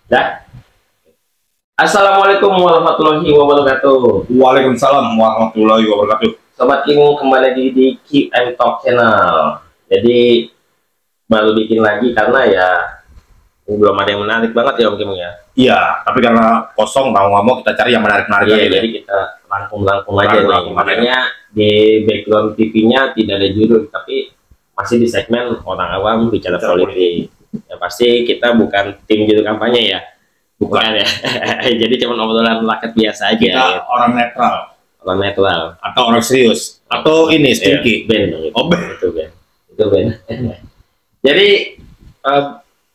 Dah. Assalamualaikum warahmatullahi wabarakatuh. Waalaikumsalam warahmatullahi wabarakatuh. Sobat Kimung, kembali lagi di Keep and Talk Channel. Jadi baru bikin lagi karena ya belum ada yang menarik banget ya Om Kimung ya. Iya, tapi karena kosong mau nggak mau kita cari yang menarik-menarik Iya, aja. jadi kita rangkum aja nih. Rangkum aja. Makanya di background TV-nya tidak ada judul, tapi masih di segmen orang awam bicara politik. Ya pasti kita bukan tim juru kampanye ya. Bukan ya. Jadi cuma obrolan rakyat biasa aja. Kita Ya. orang netral Orang netral. atau orang serius atau ini stinky. Ben dong itu. Oh, Ben. Itu Ben. Itu Ben. Jadi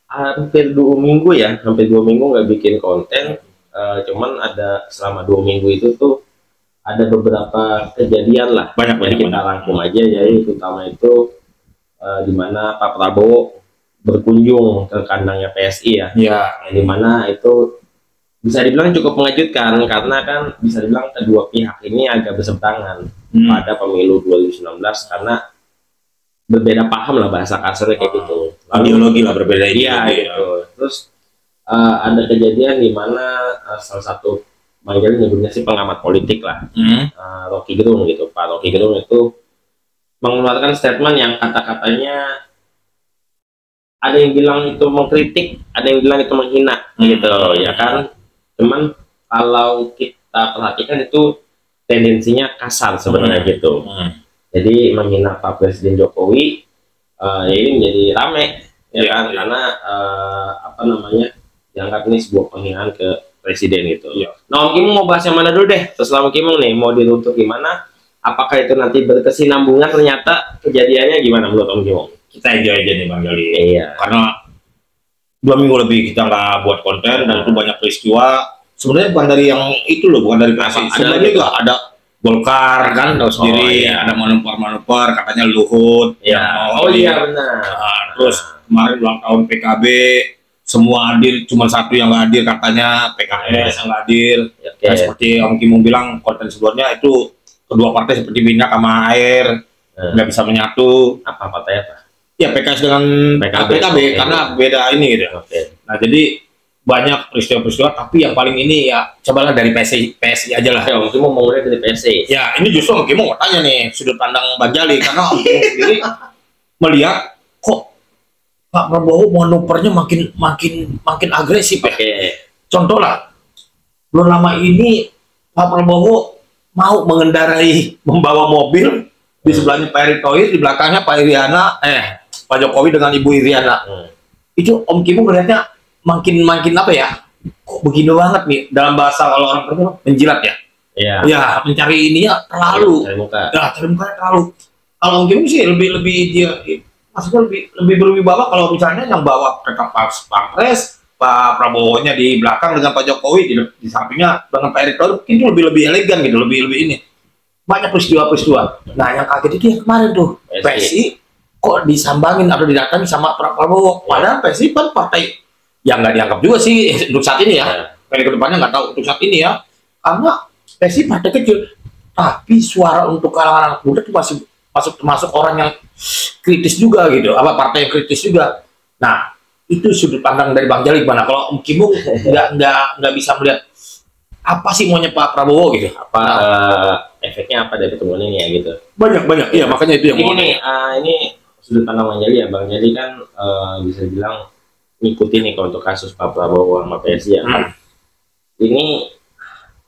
hampir 2 minggu ya, hampir 2 minggu nggak bikin konten. Cuman ada selama 2 minggu itu tuh ada beberapa kejadian lah. Banyak. Kita rangkum aja. Jadi terutama itu di mana Pak Prabowo berkunjung ke kandangnya PSI ya. Iya. Di mana itu bisa dibilang cukup mengejutkan karena kan bisa dibilang kedua pihak ini agak berseberangan pada pemilu 2019 karena berbeda paham lah, bahasa kasarnya kayak gitu. Ideologi lah berbeda Iya ideologi. gitu. Terus ada kejadian di mana salah satu Bang Jali nyebutnya sih pengamat politik lah, Rocky Gerung gitu. Pak Rocky Gerung itu mengeluarkan statement yang kata-katanya ada yang bilang itu mengkritik, ada yang bilang itu menghina gitu ya kan. Cuman kalau kita perhatikan itu tendensinya kasar sebenarnya gitu. Jadi menghina Pak Presiden Jokowi ini menjadi rame ya kan, karena apa namanya, dianggap ini sebuah penghinaan ke presiden gitu. Nah Om Kimung mau bahas yang mana dulu deh? Terserah Om Kimung nih, mau diruntut gimana? Apakah itu nanti berkesinambungan, ternyata kejadiannya gimana menurut Om Kimung? Kita enjoy aja nih Bang Jali. Iya. Karena 2 minggu lebih kita nggak buat konten dan itu banyak peristiwa. Sebenarnya bukan dari yang itu loh, bukan dari PSI. Sebenarnya juga ada Golkar kan tahu sendiri, iya. ada manuver katanya Luhut. Ya. Oh iya benar. Terus kemarin ulang tahun PKB, semua hadir, cuma satu yang nggak hadir katanya PKS yang nggak hadir. Oke. Dan seperti Om Kimung bilang, konten sebelumnya itu kedua partai seperti minyak sama air, nggak bisa menyatu. Apa partai apa? Ya PKS dengan PKB Oke. karena beda ini gitu. Oke. Nah jadi banyak peristiwa-peristiwa, tapi yang paling ini ya cobalah dari PSI aja lah. Ya, Om Kimung mau mulai dari PSI. Ya ini justru Om Kimung mau tanya nih sudut pandang Bang Jali, karena Om Kimung sendiri melihat kok Pak Prabowo manuvernya makin agresif ya. Oke. Contoh lah, belum lama ini Pak Prabowo mau mengendarai, membawa mobil di sebelahnya Pak Erick Thohir, di belakangnya Pak Jokowi dengan Ibu Iriana. Itu Om Kimung melihatnya makin apa ya? Kok begini banget nih, dalam bahasa kalau orang Perempuan menjilat ya. Iya. Ya mencari ini ya terlalu. Cari muka. Ya cari mukanya terlalu. Kalau Om Kimung sih lebih dia maksudnya lebih berwibawa kalau misalnya yang bawa tetap Pak Pres, Pak Prabowo-nya di belakang dengan Pak Jokowi di sampingnya dengan Pak Erick Thohir, mungkin itu lebih elegan gitu, lebih ini. Banyak peristiwa-peristiwa. Nah yang kaget itu yang kemarin tuh PSI kok disambangin atau didatangi sama Pak Prabowo. Padahal PSI kan partai yang nggak dianggap juga sih untuk saat ini ya. Kali kedepannya nggak tahu untuk saat ini ya. Karena PSI partai kecil, tapi suara untuk kalangan anak muda itu masih termasuk orang yang kritis juga gitu. Apa partai yang kritis juga. Nah itu sudut pandang dari Bang Jali gimana? Kalau Om Kimung nggak bisa melihat apa sih maunya Pak Prabowo gitu. Apa efeknya apa dari pertemuan ini ya gitu. Banyak iya, makanya itu yang Jadi gini, ini sudut pandang Bang Jali ya. Bang Jali kan bisa bilang ngikutin nih kalau untuk kasus Pak Prabowo sama PSI ya kan. Ini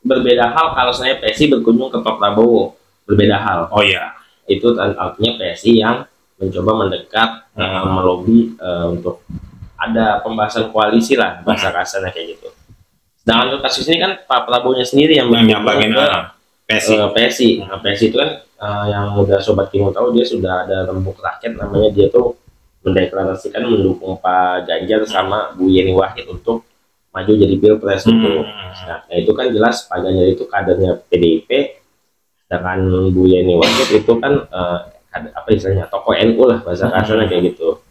berbeda hal kalau saya PSI berkunjung ke Pak Prabowo, berbeda hal. Oh iya. Itu artinya PSI yang mencoba mendekat, melobi untuk ada pembahasan koalisi lah, bahasa kasarnya kayak gitu. Sedangkan untuk kasus ini kan Pak Prabowo-nya sendiri yang nyambangin PSI. Nah, PSI itu kan yang udah Sobat Kimung tahu, dia sudah ada rembuk rakyat namanya, dia tuh mendeklarasikan mendukung Pak Ganjar sama Bu Yeni Wahid untuk maju jadi pilpres gitu. Nah itu kan jelas Pak Ganjar itu kadernya PDIP, sedangkan Bu Yeni Wahid itu kan apa istilahnya tokoh NU lah, bahasa kasarnya kayak gitu.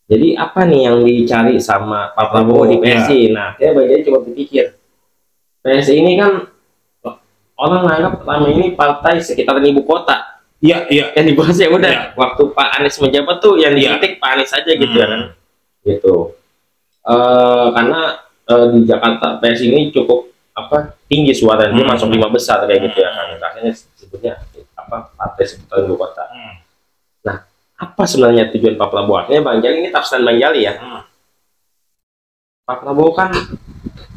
Jadi apa nih yang dicari sama Pak Prabowo di PSI? Nah, saya bagian coba berpikir. PSI ini kan orang menganggap selama ini partai sekitaran ibu kota. Iya. Yang dibahas ya udah. Waktu Pak Anies menjabat tuh yang dikritik Pak Anies aja gitu kan. Gitu. Karena di Jakarta PS ini cukup tinggi suara, dia masuk 5 besar kayak gitu ya kan, rasanya sebutnya partai seputar ibu kota. Nah, apa sebenarnya tujuan Pak Prabowo? Artinya Bang Jali ini tafsiran Bang Jali ya. Pak Prabowo kan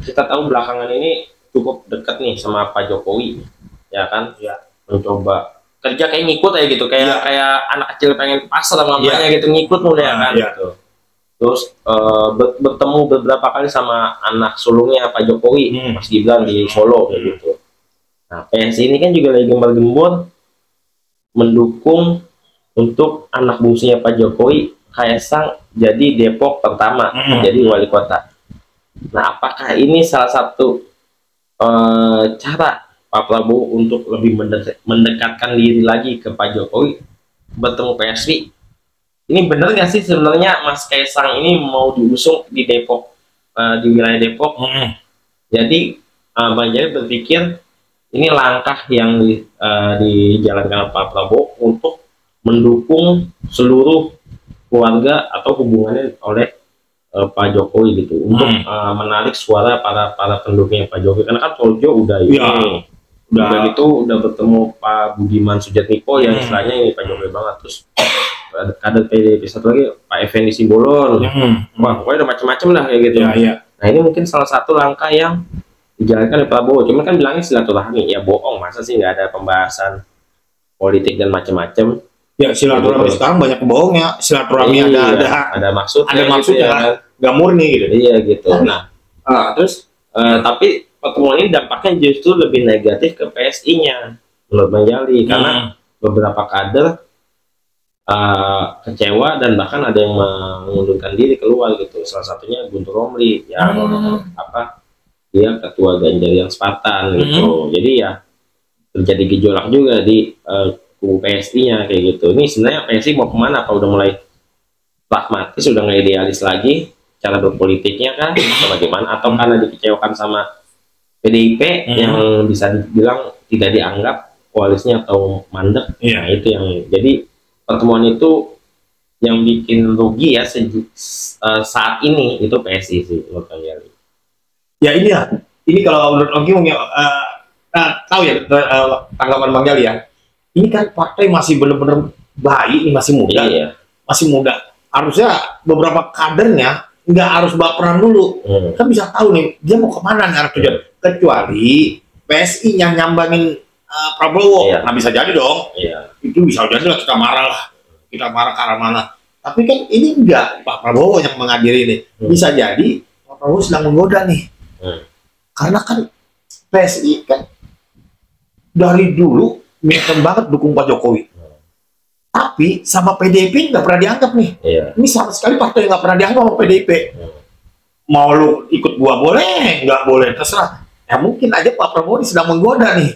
kita tahu belakangan ini cukup dekat nih sama Pak Jokowi, ya kan? Ya. Mencoba kerja kayak ngikut ya gitu, kayak anak kecil pengen ke pasar namanya gitu, ngikut mulai ya kan. Gitu. Terus bertemu beberapa kali sama anak sulungnya Pak Jokowi, Mas Gibran di Solo kayak gitu. Nah, PSI ini kan juga lagi gembar-gembor mendukung untuk anak bungsunya Pak Jokowi, Kaisang, jadi Depok pertama, jadi wali kota. Nah, apakah ini salah satu cara Pak Prabowo untuk lebih mendekatkan diri lagi ke Pak Jokowi, bertemu PSI? Ini benar nggak sih sebenarnya Mas Kaisang ini mau diusung di Depok, di wilayah Depok? Jadi Bang Jali berpikir ini langkah yang dijalankan Pak Prabowo untuk mendukung seluruh keluarga atau hubungannya oleh Pak Jokowi gitu, untuk menarik suara para pendukungnya Pak Jokowi, karena kan Projo udah udah bertemu Pak Budiman Sujatmiko yang istilahnya ini Pak Jokowi banget, terus ada PDIP satu lagi Pak Effendi Simbolon, wah pokoknya udah macam-macam lah kayak gitu. Nah, ini mungkin salah satu langkah yang dijalankan oleh Prabowo, cuman kan bilangnya silaturahmi, ya bohong, masa sih nggak ada pembahasan politik dan macam-macam. Ya, silaturahmi gitu. Sekarang banyak bohongnya, silaturahmi ada maksudnya gitu ya, nggak murni gitu. Iya gitu. Nah, terus tapi pertemuan ini dampaknya justru lebih negatif ke PSI-nya menurut Bang Jali, karena beberapa kader kecewa dan bahkan ada yang mengundurkan diri keluar gitu. Salah satunya Guntur Romli yang dia ketua Ganjar yang Spartan gitu. Jadi ya terjadi gejolak juga di kubu PSI-nya kayak gitu. Ini sebenarnya PSI mau kemana? Apa udah mulai pragmatis, udah nggak idealis lagi cara berpolitiknya kan? Atau bagaimana? Atau karena dikecewakan sama PDIP yang bisa dibilang tidak dianggap koalisnya atau mandek? Nah, itu yang jadi pertemuan itu yang bikin rugi ya saat ini itu PSI sih menurut Bang Jali. Ya ini kalau menurut Ogi mungkin tahu ya tanggapan Bang Jali ya. Ini kan partai masih benar-benar bayi, ini masih muda, masih muda. Harusnya beberapa kadernya nggak harus baperan dulu, kan bisa tahu nih dia mau kemana nih arah tujuan. Kecuali PSI yang nyambangin Prabowo, nah bisa jadi dong. Itu bisa jadi lah, kita marah ke arah mana. Tapi kan ini enggak, Pak Prabowo yang menghadiri ini. Bisa jadi Pak Prabowo sedang menggoda nih. Karena kan PSI kan dari dulu militer banget dukung Pak Jokowi. Tapi sama PDIP nggak pernah dianggap nih. Ini sama sekali partai nggak pernah dianggap sama PDIP. Mau lu ikut gua boleh, nggak boleh, terserah. Ya mungkin aja Pak Prabowo ini sedang menggoda nih.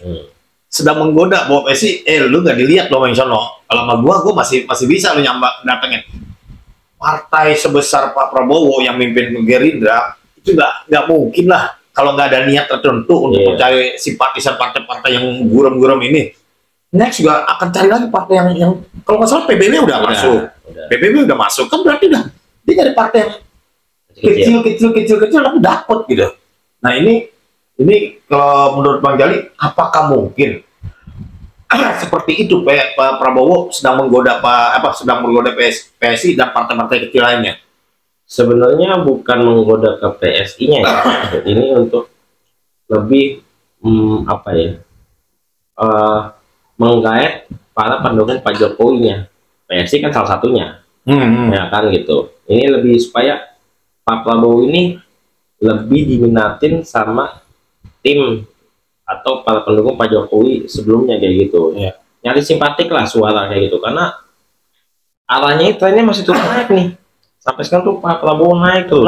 Sedang menggoda bahwa PSI, lu nggak dilihat loh Bang Sono. Kalau sama gua masih bisa lu datengin. Partai sebesar Pak Prabowo yang mimpin Gerindra itu nggak mungkin lah kalau nggak ada niat tertentu untuk mencari simpatisan partai-partai yang guram-guram ini. Next juga akan cari lagi partai yang kalau nggak salah PBB udah masuk. PBB udah masuk kan berarti dia dari partai yang kecil tapi dapat gitu. Nah ini kalau menurut Bang Jali apakah mungkin seperti itu Pak Prabowo sedang menggoda PSI dan partai-partai kecil lainnya? Sebenarnya bukan menggoda ke PSI-nya ya. Ini untuk lebih menggait para pendukung Pak Jokowi-nya. PSI kan salah satunya. Ya kan gitu. Ini lebih supaya Pak Prabowo ini lebih diminatin sama tim atau para pendukung Pak Jokowi sebelumnya kayak gitu. Nyari simpatik lah suara kayak gitu, karena arahnya trennya masih terus naik nih. Sampai sekarang tuh Pak Prabowo naik terus.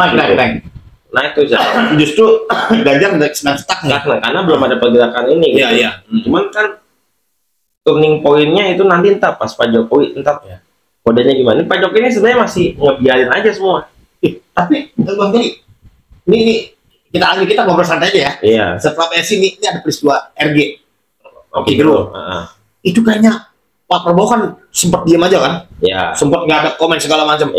Naik terus ya. Justru Ganjar sedang stuck nih. Karena belum ada pergerakan ini gitu. Cuman kan turning point-nya itu nanti entah pas Pak Jokowi kodenya gimana. Pak Jokowi ini sebenarnya masih ngebiarin aja semua. Tapi Bang Jali, ini kita ngobrol santai aja ya. Setelah PSI ini ada peristiwa RG. Oke dulu. Itu kayaknya Pak Prabowo kan sempat diam aja kan? Sempat nggak ada komen segala macam.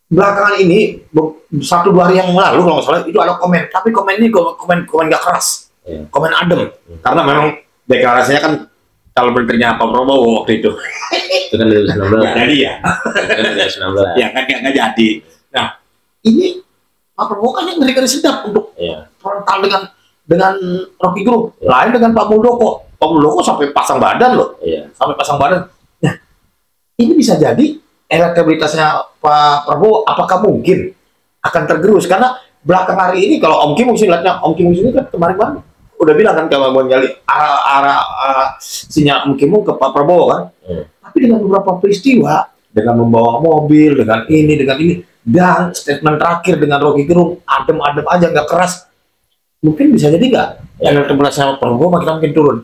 belakangan ini 1-2 hari yang lalu kalau nggak salah itu ada komen, tapi komen ini komen nggak keras, komen adem, karena memang deklarasinya kan kalau menterinya Pak Prabowo waktu itu. Itu kan 2019. Jadi ya. Kan 2019. Ya kan nggak jadi. Nah ini Pak Prabowo kan yang ngeri-ngeri sedap untuk frontal dengan Rocky Gerung, lain dengan Pak Muldoko. Pak Muldoko sampai pasang badan loh, sampai pasang badan. Nah ini bisa jadi elektabilitasnya Pak Prabowo apakah mungkin akan tergerus karena belakang hari ini kalau Om Kim mesti lihatnya, Om Kim ini kan kemarin udah bilang kan kalau mau nyali arah sinyal Om Kim ke Pak Prabowo kan, tapi dengan beberapa peristiwa, dengan membawa mobil, dengan ini dan statement terakhir dengan Rocky Gerung adem-adem aja nggak keras, mungkin bisa jadi nggak elektabilitasnya Pak Prabowo makin turun.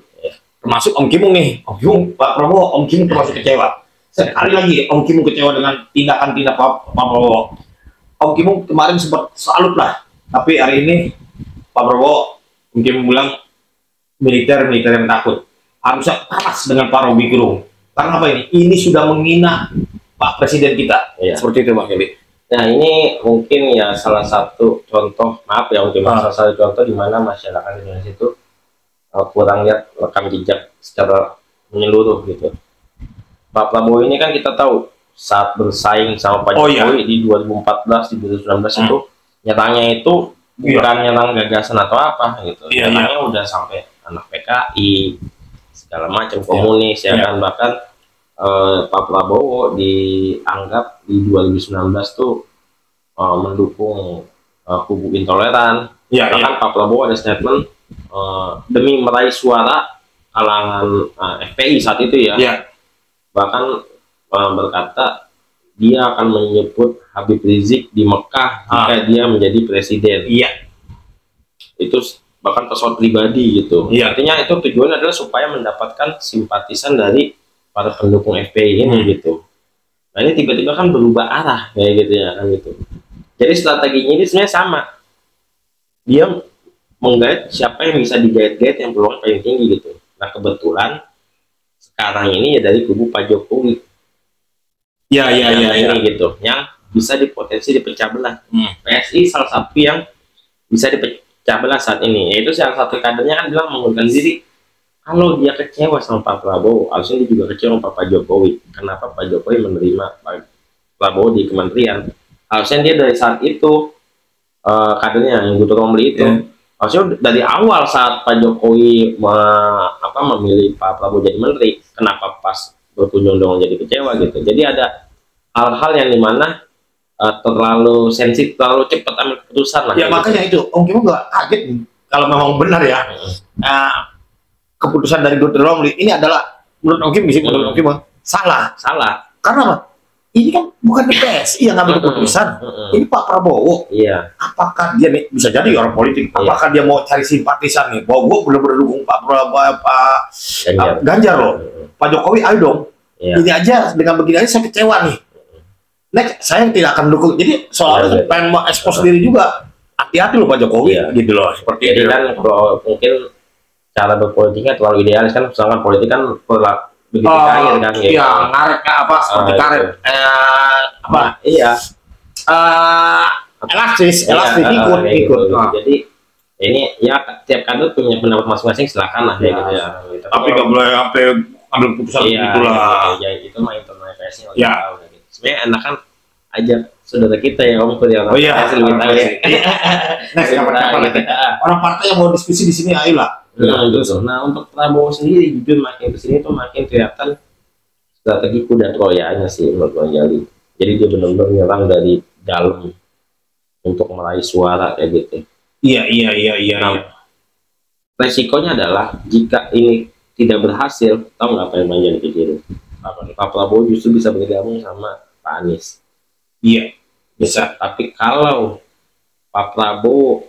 Termasuk Om Kim nih, Pak Prabowo, Om Kim termasuk kecewa. Sekali lagi Om Kim kecewa dengan tindakan Pak Prabowo. Om Kim kemarin sempat salut lah, tapi hari ini Pak Prabowo Om Kim bilang militer yang takut, harusnya keras dengan Pak Rocky Gerung. Karena apa ini? Ini sudah menghina Pak Presiden kita. Seperti itu Bang Eli. Nah ini mungkin ya salah satu contoh, maaf ya mungkin salah satu contoh di mana masyarakat Indonesia itu kurang lihat rekam jejak secara menyeluruh gitu. Pak Prabowo ini kan kita tahu saat bersaing sama Pak Jokowi di 2014 di 2019 itu nyatanya itu bukan nyerang gagasan atau apa gitu. Nyatanya udah sampai anak PKI segala macam komunis ya kan, bahkan Pak Prabowo dianggap di 2019 tuh mendukung kubu intoleran. Bahkan Pak Prabowo ada statement demi meraih suara kalangan FPI saat itu bahkan berkata dia akan menyebut Habib Rizik di Mekah jika dia menjadi presiden. Itu bahkan pesawat pribadi gitu. Artinya itu tujuannya adalah supaya mendapatkan simpatisan dari para pendukung FPI ini gitu. Nah ini tiba-tiba kan berubah arah kayak gitu ya kan gitu. Jadi strateginya ini sebenarnya sama. Dia menggait siapa yang bisa digait-gait yang peluang paling tinggi gitu. Nah kebetulan sekarang ini ya dari kubu Pak Jokowi. Ini gitu, yang bisa dipotensi dipecah belah. PSI salah satu yang bisa dipecah belah saat ini, yaitu salah satu kadernya kan bilang mengundurkan diri. Kalau dia kecewa sama Pak Prabowo, harusnya dia juga kecewa sama Pak Jokowi. Kenapa Pak Jokowi menerima Pak Prabowo di kementerian? Harusnya dia dari saat itu kadernya yang Guntur Romli itu harusnya dari awal saat Pak Jokowi memilih Pak Prabowo jadi menteri, kenapa pas berkunjung dong jadi kecewa gitu. Jadi ada hal-hal yang dimana terlalu sensitif, terlalu cepat ambil keputusan lah. Makanya itu Om Kim nggak kaget kalau memang benar ya. Keputusan dari Guntur Romli ini adalah menurut Om Kim, menurut Om Kim salah. Karena apa? Ini kan bukan PSI yang ngambil keputusan. Ini Pak Prabowo. Apakah dia nih bisa jadi orang politik? Apakah dia mau cari simpatisan nih? Bahwa gue benar-benar dukung Pak Ganjar loh. Pak Jokowi, ayo dong. Ini aja dengan begini aja saya kecewa nih. Next, saya tidak akan dukung. Jadi soalnya pengen mau ekspos diri juga. Hati-hati loh Pak Jokowi, gitu loh. Seperti itu kan kalau mungkin cara berpolitiknya terlalu idealis kan, sedangkan politik kan begitu cair kan ngaretnya apa seperti karet elastis ikut. Jadi ini ya tiap kader punya pendapat masing-masing, silakan lah gitu ya. Tapi nggak boleh sampai ambil keputusan itulah. Itu mah internal PSI sebenarnya enak kan aja saudara kita yang ngomong yang lebih tahu ya. Orang partai yang mau diskusi di sini ayolah. Nah untuk Prabowo sendiri jujur makin kesini tuh makin kelihatan strategi kuda troyanya sih menurut Bang Jali. Jadi dia benar-benar menyerang dari dalam untuk meraih suara kayak gitu. Iya. Resikonya adalah jika ini tidak berhasil, tahu nggak apa yang Bang Jali pikirin? Pak Prabowo justru bisa bergabung sama Pak Anies. Iya, bisa. Tapi kalau Pak Prabowo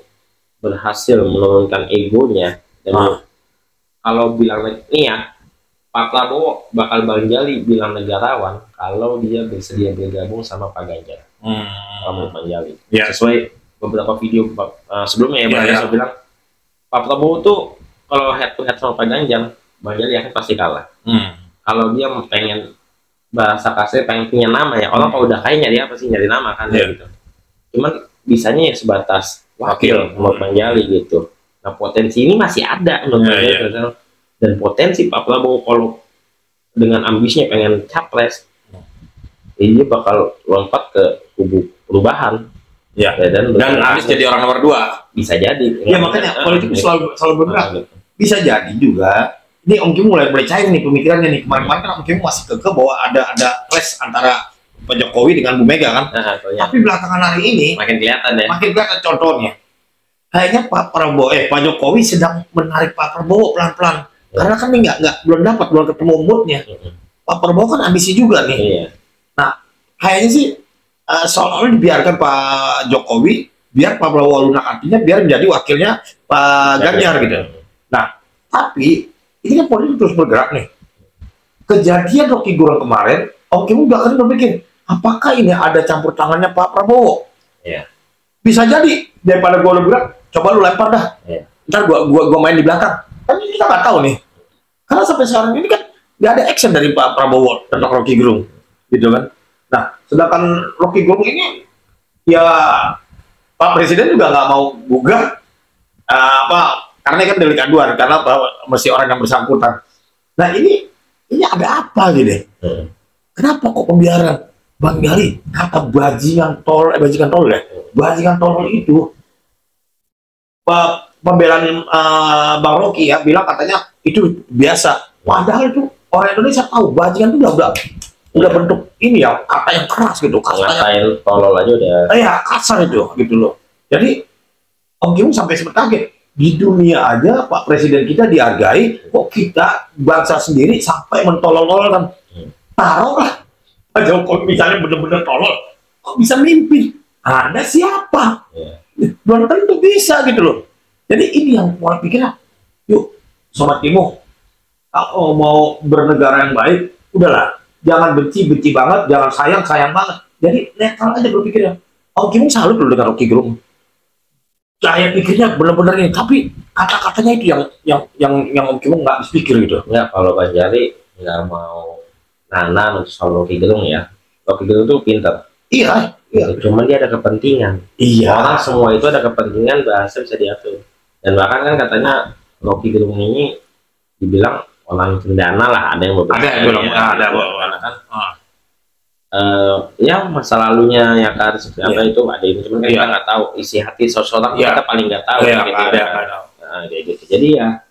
berhasil menurunkan egonya, dan kalau bilang ini ya Pak Prabowo bakal Bang Jali bilang negarawan kalau dia bersedia bergabung sama Pak Ganjar. Kalau Bang Jali sesuai beberapa video sebelumnya Bang Jali bilang Pak Prabowo tuh kalau head to head sama Pak Ganjar, Bang Jali akan pasti kalah. Kalau dia pengen bahasa kasar pengen punya nama ya. Orang kalau udah kaya nyari apa sih, nyari nama kan Iya. gitu. Cuman bisanya ya sebatas wakil menurut Bang Jali gitu. Nah potensi ini masih ada menurut Bang Jali. Dan potensi Pak Prabowo kalau dengan ambisinya pengen capres, ini bakal lompat ke kubu perubahan. Ya. Dan Anies jadi orang nomor 2. Bisa jadi. Ya makanya politik itu selalu bergerak. Bisa jadi juga. Ini Om Kim mulai cair nih pemikirannya nih. Kemarin-kemarin kan Om Kim masih kekeh bahwa ada clash antara Pak Jokowi dengan Bu Mega kan. Tapi belakangan hari ini makin kelihatan ya. Makin kelihatan contohnya. Kayaknya Pak Jokowi sedang menarik Pak Prabowo pelan-pelan. Karena kan ini belum ketemu moodnya. Pak Prabowo kan ambisi juga nih. Nah, kayaknya sih seolah-olah dibiarkan Pak Jokowi biar Pak Prabowo lunak, artinya biar menjadi wakilnya Pak Ganjar gitu. Nah, tapi ini kan politik terus bergerak nih. Kejadian Rocky Gerung kemarin, Om Kim udah kan berpikir, apakah ini ada campur tangannya Pak Prabowo? Iya. Bisa jadi daripada gua udah bergerak, coba lu lempar dah. Iya. Ntar gua main di belakang. Kan kita nggak tahu nih. Karena sampai sekarang ini kan nggak ada action dari Pak Prabowo tentang Rocky Gerung, gitu kan? Nah, sedangkan Rocky Gerung ini ya Pak Presiden juga nggak mau gugah karena kan delik aduan, karena mesti orang yang bersangkutan. Nah ini ada apa gitu? Kenapa kok pembiaran? Bang Jali, kata bajingan tolol itu pembelaan Bang Rocky ya bilang katanya itu biasa. Padahal itu orang Indonesia tahu bajingan itu udah bentuk ini ya, kata yang keras gitu. Ngatain tolol aja udah. Ya kasar itu gitu loh. Jadi Om Kim sampai sempat kaget. Di dunia aja Pak Presiden kita dihargai, kok kita bangsa sendiri sampai mentolol-tolol kan. Taruhlah Pak Jokowi misalnya benar-benar tolol, kok bisa mimpin? Ada siapa? Belum tentu bisa gitu loh. Jadi ini yang pola pikirnya. Yuk, Sobat Timo, kalau mau bernegara yang baik, udahlah, jangan benci banget, jangan sayang banget. Jadi netral aja berpikirnya. Om Kim salut dulu dengan Rocky Gerung. Saya pikirnya benar-benar ini, tapi kata-katanya itu yang Om Kim nggak habis pikir gitu. Ya kalau Bang Jali nggak mau nana soal Rocky Gerung ya. Rocky Gerung tuh pintar. Iya. Cuman dia ada kepentingan. Iya. Orang semua itu ada kepentingan, bahasa bisa diatur. Dan bahkan kan katanya Rocky Gerung ini dibilang orang cendana lah, ada yang beberapa. Ada kan. Ya masa lalunya ya kan seperti apa itu ada ini, cuman kan kita nggak tahu isi hati seseorang, kita paling nggak tahu gitu. Jadi ya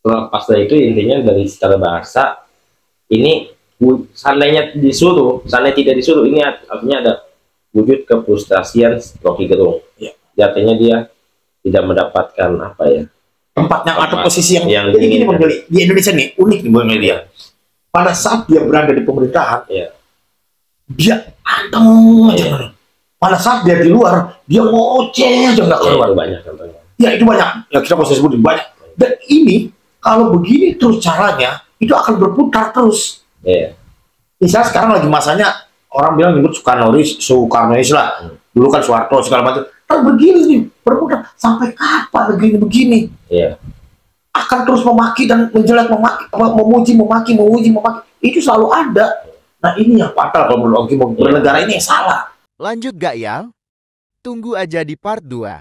lepas dari itu intinya dari secara bahasa ini seandainya tidak disuruh ini artinya ada wujud kefrustasian Rocky Gerung. Artinya dia tidak mendapatkan apa ya tempatnya atau posisi yang jadi gini di Indonesia nih unik nih Bang Media. Pada saat dia berada di pemerintahan, dia anteng aja. Pada saat dia di luar, dia ngoceh aja nggak keluar. Banyak contohnya. Ya itu banyak. Ya kita bisa sebutin banyak. Dan ini kalau begini terus caranya, itu akan berputar terus. Misalnya sekarang lagi masanya orang bilang nyebut Soekarnois lah. Dulu kan Soeharto segala macam. Kan begini nih berputar sampai kapan begini? Akan terus memaki dan menjelek, memuji. Itu selalu ada. Nah ini yang fatal kalau menurut Om Kim, bernegara ini yang salah. Lanjut gak ya? Tunggu aja di part 2.